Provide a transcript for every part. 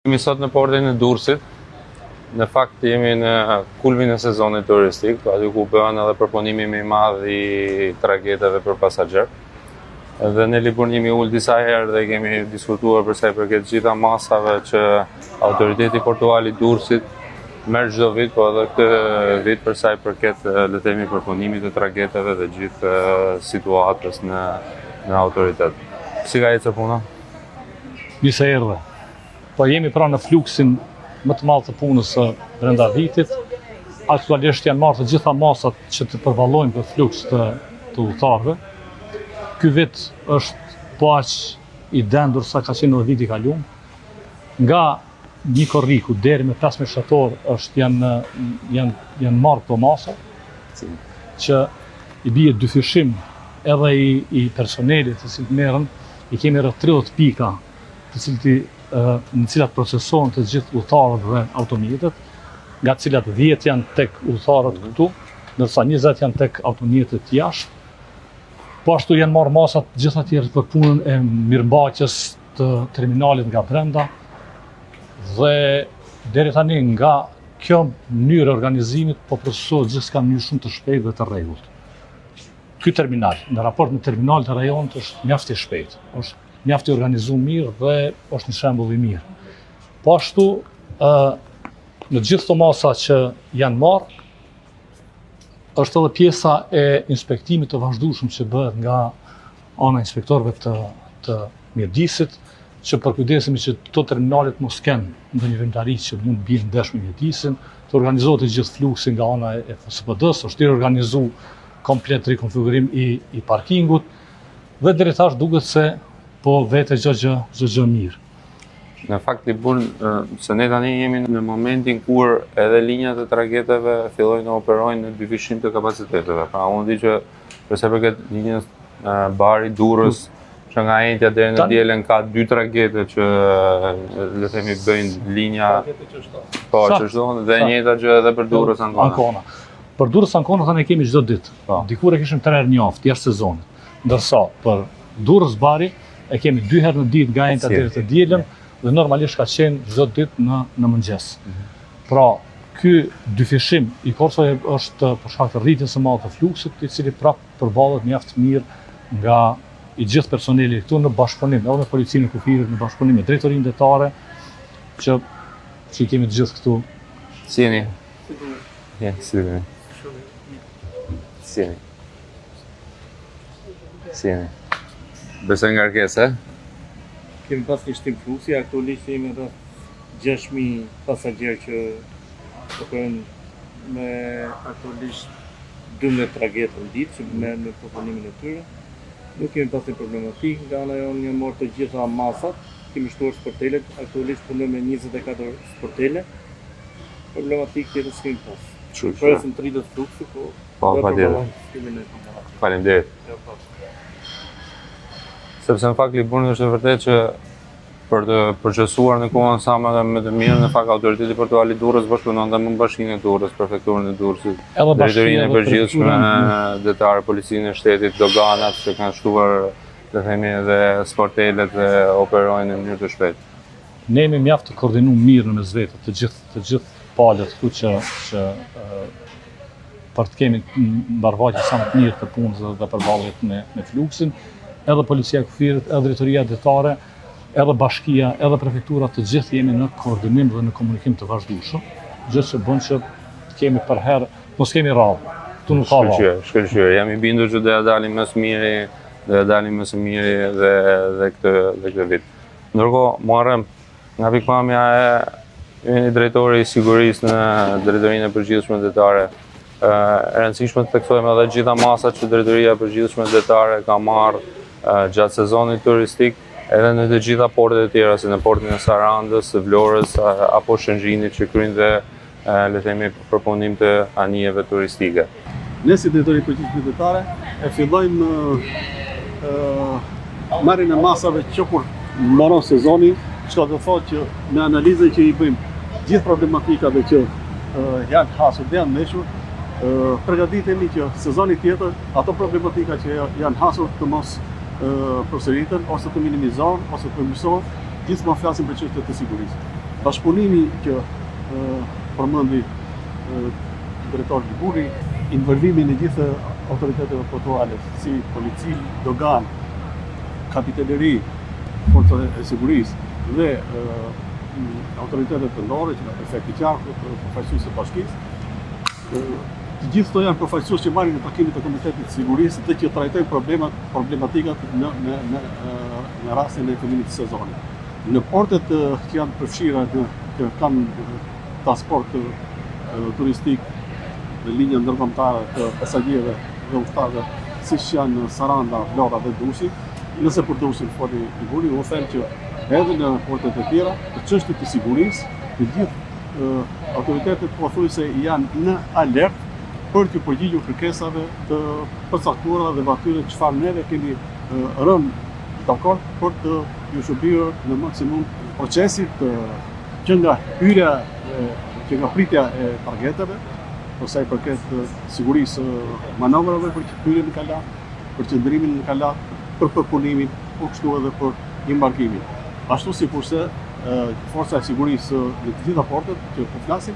Jemi sot në portin e Durrësit. Në fakt jemi në kulmin e sezonit turistik, aty ku bëhen edhe përpunimi më i madh i tragjeteve për pasagjer. Dhe ne Liburn jemi ul disa herë dhe kemi diskutuar për sa i përket gjitha masave që autoriteti portual i Durrësit merr çdo vit, po edhe këtë vit për sa i përket le të themi përpunimit të tragjeteve dhe gjithë situatës në autoritet. Si ka ecur puna? Mirë se erdhe. Po jemi pra në fluksin më të madh të punës së brenda vitit. Aktualisht janë marrë të gjitha masat që të përvallojnë për fluks të udhëtarëve. Ky vit është po aq i dendur sa ka qenë në viti i kaluar. Nga një korriku deri me 15 shtator janë marrë këto masa që i bie dyfishim edhe i personelit të cilët merren, i kemi rreth 30 pika në cilat procesohen të gjithë udhëtarët dhe automjetet, nga të cilat 10 janë tek udhëtarët këtu, ndërsa 20 janë tek automjetet jashtë. Po ashtu janë marrë masat gjitha tjerë për punën e mirëmbajtjes të terminalit nga brenda, dhe deri tani nga kjo mënyrë organizimit po procesohet gjithçka në mënyrë shumë të shpejtë dhe të rregullt. Ky terminal, në raport me terminalet e rajonit, është mjaft i shpejtë, është mjaft i organizuar mirë dhe është një shembull i mirë. Po ashtu, në gjithë këto masa që janë marrë, është edhe pjesa e inspektimit të vazhdueshëm që bëhet nga ana e inspektorëve të mjedisit, që përkujdesemi që këto terminalet mos kenë ndonjë vëmendari që mund të bien ndesh me mjedisin, të organizohet i gjithë fluksi nga ana e FSPD-s, është i organizuar komplet rikonfigurim i parkingut, dhe deri tash duket se po vete çdo gjë mirë. Në fakt Liburn, se ne tani jemi në momentin kur edhe linjat e tragjeteve fillojnë të operojnë në dyfishim të kapaciteteve. Pra unë di që për sa i përket linjës Bari Durrës, që nga Entja deri në Dielen ka 2 tragjete që le të themi bëjnë linja po çdo dhe njëjta gjë edhe për Durrës Ancona. Për Durrës Ancona tani kemi çdo ditë. Dikur e kishim 3 herë në javë jashtë sezonit. Ndërsa për Durrës Bari e kemi 2 herë në ditë nga Entja deri te Dielen dhe normalisht ka qenë çdo ditë në mëngjes. Pra, ky dyfishim i korsave është për shkak të rritjes së madhe të fluksit, i cili prapë përballet mjaft mirë nga i gjithë personeli këtu në bashkëpunim, edhe me policinë e kufirit, në bashkëpunim me drejtorinë detare, që i kemi të gjithë këtu. Si jeni? Si jeni? Si jeni? Si jeni? Besoj nga ngarkesë, Kemi pas një shtim fluksi, aktualisht jemi rreth 6.000 pasagjerë që operojnë me aktualisht 12 tragjete në ditë që merren në përpunimin e tyre. Nuk kemi pas një problematik, nga ana jonë një morë të gjitha masat, kemi shtuar sportelet, aktualisht punojmë me 24 sportele, problematik tjetër s'kemi pas. Presim të rritet fluksi, po patjetër. Faleminderit. Sepse në fakt Liburn është e vërtetë që për të procesuar në kohën sa më të mirë, në fakt autoriteti portual i Durrës bashkëpunon dhe me Bashkinë e Durrës, prefekturën e Durrësit, drejtorinë e përgjithshme detare, policinë e shtetit, doganat që kanë shtuar, le të themi, edhe sportelet dhe operojnë në mënyrë të shpejtë. Ne jemi mjaft të koordinuar mirë në mes vetë të gjithë palët këtu që për të kemi mbarvajtje sa më të mirë të punës dhe përballjet me fluksin, edhe policia e kufirit, edhe drejtoria detare, edhe bashkia, edhe prefektura, të gjithë jemi në koordinim dhe në komunikim të vazhdueshëm, gjë që bën që të kemi për herë, mos kemi radhë. Ktu nuk ka radhë. Shkëlqyer. Jam i bindur që do ja dalim më së miri, dhe këtë vit. Ndërkohë, morëm nga pikpamja e drejtori i sigurisë në drejtorinë e përgjithshme detare. E rëndësishme të theksojmë edhe gjitha masat që drejtoria e përgjithshme detare ka marrë gjatë sezonit turistik, edhe në të gjitha portet e tjera, si në portin e Sarandës, së Vlorës, apo Shëngjinit që kryjnë dhe le të themi përpunim të anijeve turistike. Ne si drejtori përgjithshme detare e fillojmë marrjen e masave që kur mbaron sezoni, çka do thotë që me analizën që i bëjmë gjithë problematikave që janë hasur dhe janë meshur, përgatitemi që sezoni tjetër ato problematika që janë hasur të mos përsëriten, ose të minimizohen, ose të përmirësohen, gjithmonë flasim për çështjet e sigurisë. bashkëpunimi që përmendi drejtori Liguri, involvimin e gjithë autoriteteve portuale, si polici, dogan, kapitaleri, forcat e sigurisë dhe autoritetet vendore, që nga prefekti i Qarkut, përfaqësuesi i bashkisë. Të gjithë këto janë përfaqësues që marrin në takimet e Komitetit të Sigurisë dhe që trajtojnë problematikat në rastin e fillimit të sezonit. Në portet që janë përfshira që kanë transport turistik dhe linja ndërkombëtare të pasagjerëve dhe udhëtarëve, siç janë Saranda, Vlora dhe Durrësi, nëse për Durrësin foli Liguri, u them që edhe në portet e tjera, të çështjet të sigurisë, të gjithë autoritetet pothuajse janë në alert për të përgjigjur kërkesave të përcaktuara dhe atyre çfarë neve kemi rënë dakord për të ju shërbyer në maksimum procesit që nga hyrja, që nga pritja e targeteve, për sa i përket sigurisë manovrave për hyrjen në kalat, për qëndrimin në kalat, për përpunimin, po kështu edhe për embarkimin. Ashtu sikurse forca e sigurisë në të gjitha portet që po flasim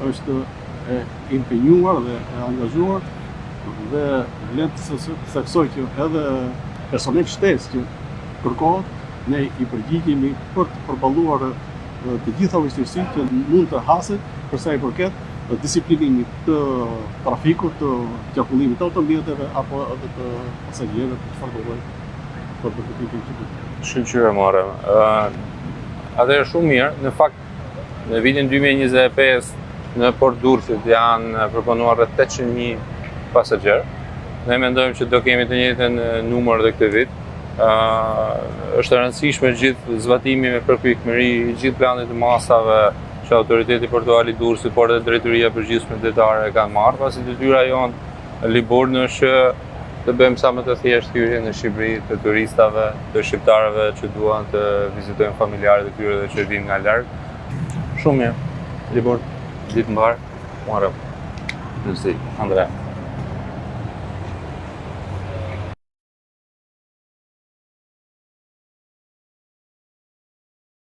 është e impenjuar dhe e angazhuar dhe vlen të theksoj që edhe personel shtesë që kërkohet, ne i përgjigjemi për të përballuar të gjitha vështirësitë që mund të hasen për sa i përket disiplinimit të trafikut, të qarkullimit të autombjeteve apo edhe të pasagjerëve për çfarë do lloj për trafikin që bëjmë. Shkëlqyer morëm. Atëherë shumë mirë. Në fakt, në vitin 2025 në Port Durrësit janë përpunuar rreth 800.000 pasagjerë. Ne mendojmë që do kemi të njëjtën numër edhe këtë vit. Është e rëndësishme gjithë zbatimi me përpjekëmëri, gjithë planet e masave që autoriteti portual i Durrësit, por edhe drejtoria përgjithshme detare kanë marrë, pasi detyra jonë Liburn është të bëjmë sa më të thjeshtë hyrjen në Shqipëri të turistave, të shqiptarëve që duan të vizitojnë familjarët e tyre dhe që vinë nga larg. Shumë mirë. Liburn, ditë mbar, morëm. Andrea.